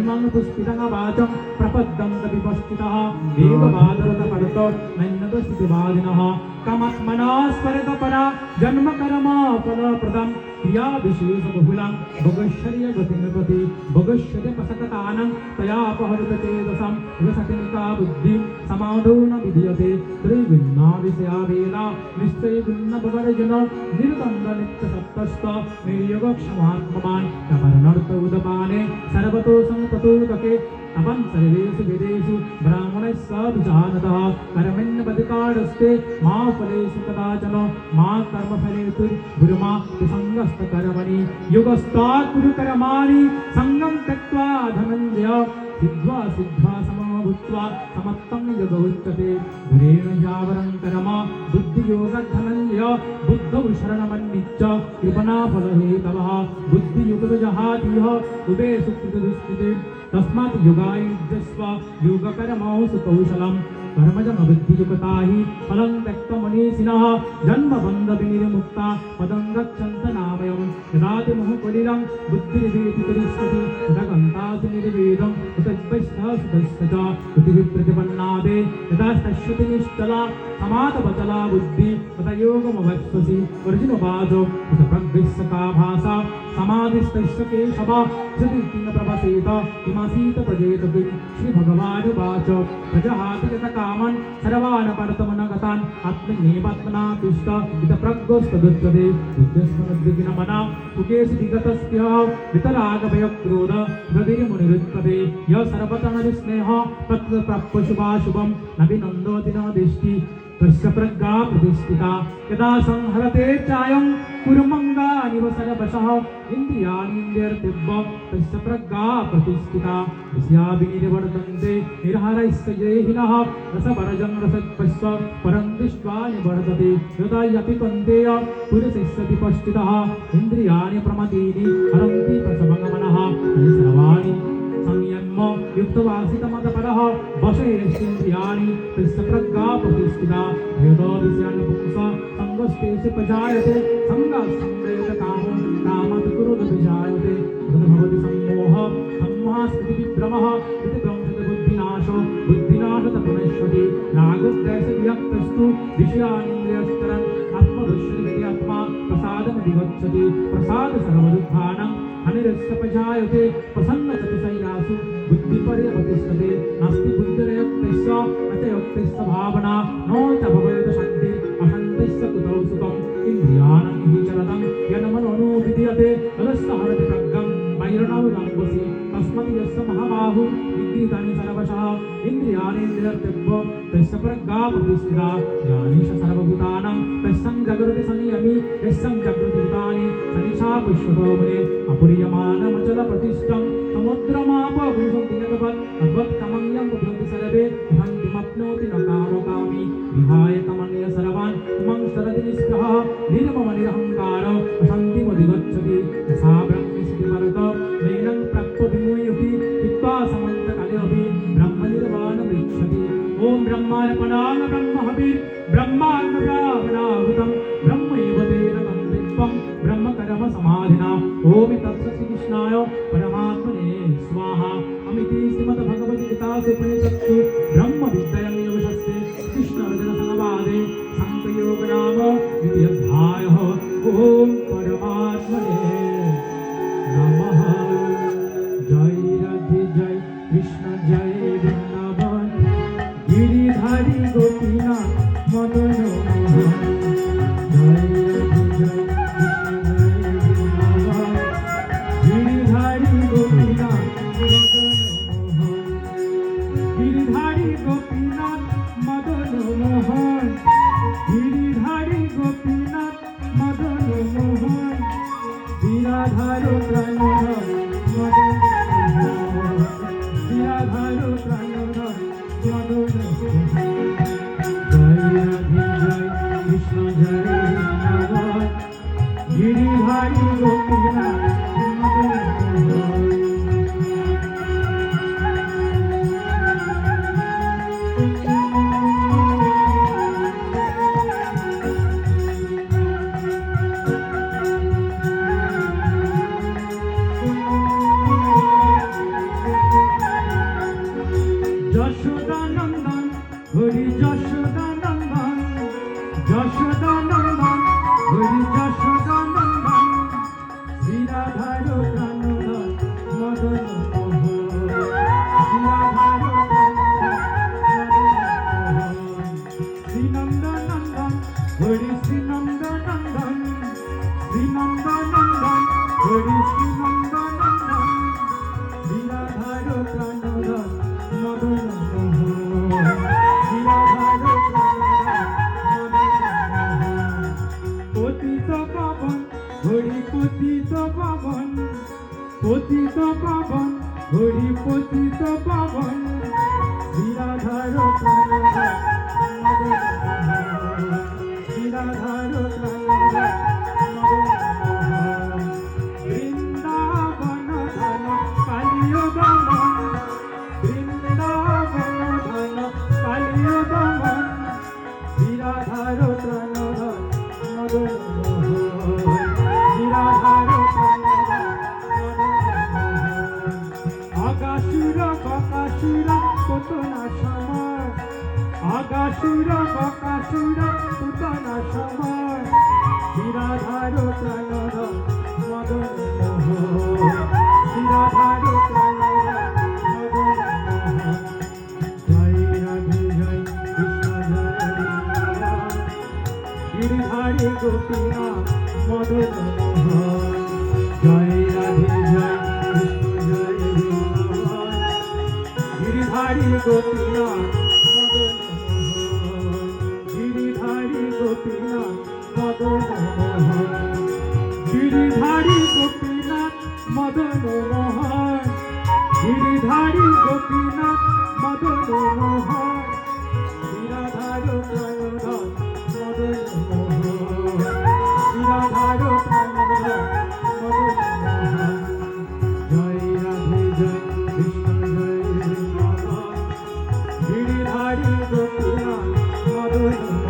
धर्मं पुष्पितं वाचं प्रपद्यन्त विपश्चितः वेदवादरत परतो नैनदस्तिवादिनः कामात्मना स्फुरतपरा जन्म कर्म फलप्रदं क्रिया विशेष बहुलं भगश्चर्य गतिनपति भगश्चर्य पसकतानं तया अपहृत चेतसं रसतिनिका बुद्धिं समाधो न विधीयते त्रिभिन्ना विषया वेदा निश्चय भिन्न भवरजन निर्द्वन्द्व नित्यसत्त्वस्थ निर्योगक्षमात्मवान् तपरनर्थ उदपाने सर्वतो संततोदके तपं सर्वेषु वेदेषु ब्राह्मणस्य विजानतः कर्मण्यपदिकाडस्ते मा फलेषु कदाचन मा कर्मफलेषु गुरुमा विसङ्गस्तकर्मणि युगस्तात् कुरुकर्माणि सङ्गं त्यक्त्वा धनञ्जय सिद्ध्वा सिद्ध्वा समभूत्वा समत्तं योग उच्यते गुरेण यावरं कर्म बुद्धियोगधनञ्जय बुद्धौ शरणमन्विच्य कृपणाफलहेतवः बुद्धियुगजहातिह उभे सुकृतदुष्कृते तस्मात् योगायुज्यस्व योगकर्मौ सुकौशलं कर्मजमबुद्धियुक्ता हि फलं त्यक्तमनीषिणः जन्मबन्धविनिर्मुक्ता पदं गच्छन्त नामयं यदा ते मोहकलिलं बुद्धिर्वेति करिष्यति तदा गन्तासि निर्वेदं तद्वैष्णवसुतस्य च बुद्धिविप्रतिपन्नादे यदा तस्यति निश्चला समातवचला बुद्धि तदा योगमवस्वसि अर्जुनवाच तथा प्रज्ञस्य का भाषा समाधिस्तस्य केशव यदि न प्रवसेत किमासीत प्रजेत किं श्रीभगवानुवाच प्रजहाति यत कामन् सर्वान् परतमनगतान् आत्मन्येवात्मना तुष्ट इत प्रज्ञस्तदुच्यते बुद्धिस्मनुद्विग्नमना सुकेशि विगतस्य वितरागभयक्रोध हृदिर्मुनिरुच्यते यः सर्वतनविस्नेहः तत्र प्राप्यशुभाशुभं न विनन्दति न दिष्टि तस्य प्रज्ञा प्रतिष्ठिता यदा संहरते चायं कुर्मङ्गानिव सर्वशः इन्द्रियाणीन्द्रियर्तिब्बं तस्य प्रज्ञा प्रतिष्ठिता विषयाभिनिर्वर्तन्ते निर्हरस्य देहिनः रसवर्जं रसत्पश्च परं दृष्ट्वा निवर्तते यदा यपि कन्तेय पुरुषस्य विपश्चितः इन्द्रियाणि प्रमदीनि हरन्ति प्रसवगमनः सर्वाणि संयम्य युक्तवासितमतपरः वशेरिन्द्रियाणि तस्य प्रज्ञा प्रतिष्ठिता भेदविषयाणि पुंसा संगस्तेषु प्रजायते संगसंगेत कामं कामत् कुरुत विजायते तद्भवति सम्मोहः सम्मोहस्थितिविभ्रमः इति भ्रंशति बुद्धिनाशो बुद्धिनाशत पुनश्यति रागद्वेषवियक्तस्तु विषयानिन्द्रियश्चरन् आत्मदुष्यति आत्मा प्रसादमधिगच्छति प्रसाद सर्वदुःखानां अनिरस्य प्रजायते प्रसन्नचतुसैलासु बुद्धिपर्यवतिष्ठते नास्ति बुद्धिर्युक्तस्य न च युक्तस्य भावना न च भवेत् शान्तिः अशान्तिस्य कुतो सुखम् इन्द्रियाणां हि चलनं यन्मनो विधीयते तदस्य हरति प्रज्ञं वैरणौरङ्गसि तस्मात् यस्य महाबाहु विद्युतानि सर्वशः इन्द्रियाणीन्द्रियर्तिब्बं तस्य प्रज्ञा प्रतिष्ठिता ज्ञानीश सर्वभूतानां तस्सं जागृति संयमी यस्सं जागृति भूतानि सनिशा पुष्यतो मुने अपुर्यमानमचलप्रतिष्ठं समुद्रमापभूषं तिनतवत् अद्वत्कमन्यं कुर्वन्ति सर्वे भ्रान्तिमप्नोति न कामकामी विहाय कमनीय सर्वान् उमं सरति निष्प्रहः निर्ममनिरहङ्कार अशान्तिमधिगच्छति सा ब्रह्मस्थितिमरत नैनं प्राप्य विमुह्यति हित्वा समन्तकालेऽपि ब्रह्मनिर्वाणमृच्छति ॐ ब्रह्मार्पणां ब्रह्महविः ब्रह्मार्पणाहुतं ब्रह्मैव तेन कन्वित्वं ब्रह्मकर्म समाधिना ॐ तत्सत् श्रीकृष्णाय परमात्मने स्वाहा अमिति श्रीमद्भगवद्गीतासु उपनिषत्सु ब्रह्मविद्यायां योगशास्त्रे कृष्णार्जुनसंवादे साङ्ख्ययोगनाम द्वितीयोऽध्यायः ॐ परमात्मने नमः जय राधे जय कृष्ण जय वृन्दावन गिरिधारी गोपीनाथ मदन मोहन जय राधे जय कृष्ण जय वृन्दावन गिरिधारी गोपीनाथ मदन मोहन गिरिधारी गोपीनाथ যশোদানন্দন হরি যশোদানন্দন যশোদানন্দন হরি যশোদানন্দন শ্রী রাধার প্রাণধন মদন মোহন শ্রী রাধার শ্রীনন্দনন্দন হরি শ্রীনন্দনন্দন শ্রীনন্দনন্দন হরি শ্রীনন্দনন্দন শ্রী রাধার প্রাণধন মদন মোহন শ্রী রাধার পতিত পাবন হরি পতিত পাবন পতিত পাবন হরি পতিত পাবন শ্রী রাধার প্রাণধন মদন মোহন শ্রী রাধার প্রাণধন মদন মোহন বৃন্দাবন ধন কালিয় দমন বৃন্দাবন ধন কালিয় দমন শ্রী রাধার প্রাণধন মদন মোহন শ্রী রাধার প্রাণধন মদন মোহন আগাসুর বকাসুর পুতনা সমান আগাসুর বকাসুর পুতনা সমান শ্রী রাধার প্রাণধন মদন মোহন শ্রী রাধার প্রাণধন মদন মোহন জয় রাধে জয় কৃষ্ণ জয় রাম গিরিধারী গোপীনাথ মদন মোহন জয় রাধে জয় কৃষ্ণ জয় রাম গিরিধারী গোপীনাথ মদন মোহন গিরিধারী গোপীনাথ মদন মোহন গিরিধারী গোপীনাথ মদন মোহন গিরিধারী গোপীনাথ মদন মোহন শ্রী রাধার প্রাণধন মদন মোহন শ্রী রাধার প্রাণধন মদন মোহন জয় রাধে জয় কৃষ্ণ জয় রাম গিরিধারী গোপীনাথ মদন